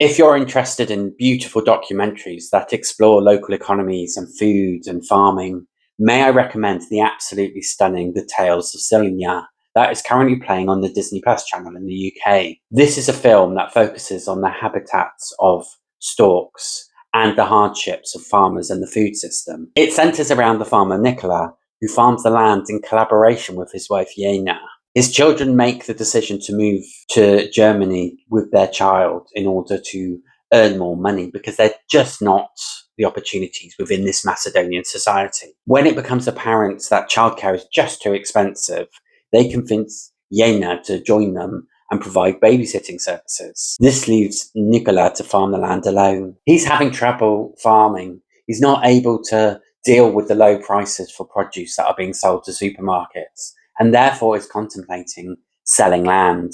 If you're interested in beautiful documentaries that explore local economies and food and farming, may I recommend the absolutely stunning The Tales of Silyan that is currently playing on the Disney Plus channel in the UK. This is a film that focuses on the habitats of storks and the hardships of farmers and the food system. It centres around the farmer Nicola, who farms the land in collaboration with his wife Yena. His children make the decision to move to Germany with their child in order to earn more money because they're just not the opportunities within this Macedonian society. When it becomes apparent that childcare is just too expensive, they convince Yena to join them and provide babysitting services. This leaves Nicola to farm the land alone. He's having trouble farming. He's not able to deal with the low prices for produce that are being sold to supermarkets, and therefore is contemplating selling land,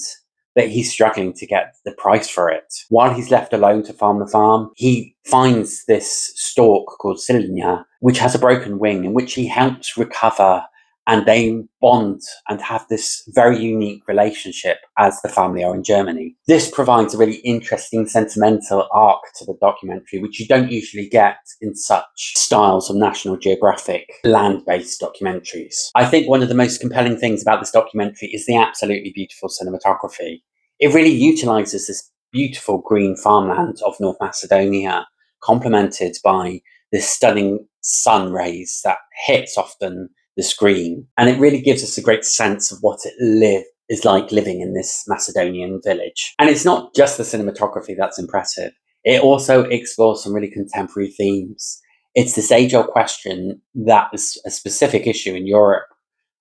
but he's struggling to get the price for it. While he's left alone to farm the farm, he finds this stork called Silya, which has a broken wing, in which he helps recover, and they bond and have this very unique relationship as the family are in Germany. This provides a really interesting sentimental arc to the documentary, which you don't usually get in such styles of National Geographic land-based documentaries. I think one of the most compelling things about this documentary is the absolutely beautiful cinematography. It really utilises this beautiful green farmland of North Macedonia, complemented by this stunning sun rays that hits often the screen, and it really gives us a great sense of what it is like living in this Macedonian village. And it's not just the cinematography that's impressive, it also explores some really contemporary themes. It's this age-old question that is a specific issue in Europe,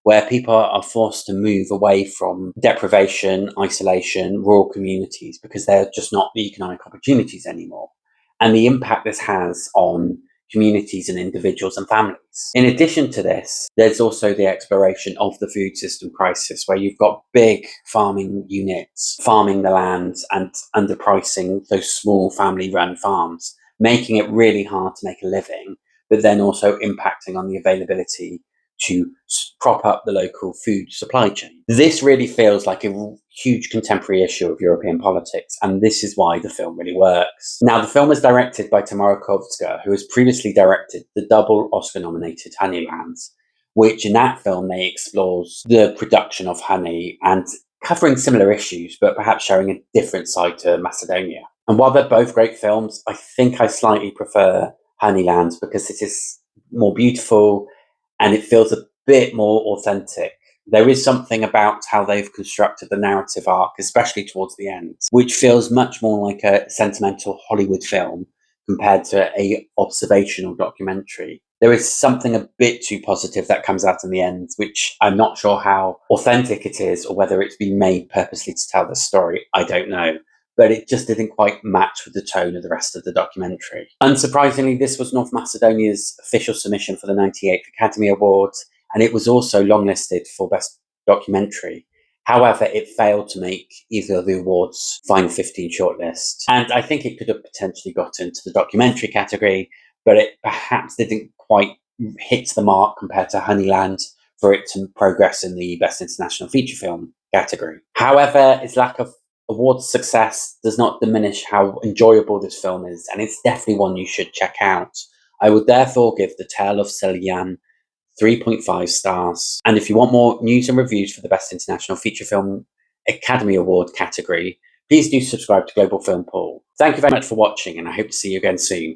where people are forced to move away from deprivation, isolation, rural communities, because they're just not the economic opportunities anymore, and the impact this has on communities and individuals and families. In addition to this, there's also the exploration of the food system crisis, where you've got big farming units farming the land and underpricing those small family-run farms, making it really hard to make a living, but then also impacting on the availability to prop up the local food supply chain. This really feels like a huge contemporary issue of European politics, and this is why the film really works. Now, the film is directed by Tamara Kotevska, who has previously directed the double Oscar-nominated Honeyland, which in that film they explores the production of honey and covering similar issues, but perhaps showing a different side to Macedonia. And while they're both great films, I think I slightly prefer Honeyland because it is more beautiful and it feels a bit more authentic. There is something about how they've constructed the narrative arc, especially towards the end, which feels much more like a sentimental Hollywood film compared to a observational documentary. There is something a bit too positive that comes out in the end, which I'm not sure how authentic it is or whether it's been made purposely to tell the story. I don't know. But it just didn't quite match with the tone of the rest of the documentary. Unsurprisingly, this was North Macedonia's official submission for the 98th Academy Awards, and it was also longlisted for Best Documentary. However, it failed to make either of the awards' final 15 shortlist, and I think it could have potentially got into the documentary category, but it perhaps didn't quite hit the mark compared to Honeyland for it to progress in the Best International Feature Film category. However, its lack of award success does not diminish how enjoyable this film is, and it's definitely one you should check out. I would therefore give The Tale of Silyan 3.5 stars. And if you want more news and reviews for the Best International Feature Film Academy Award category, please do subscribe to Global Film Pool. Thank you very much for watching, and I hope to see you again soon.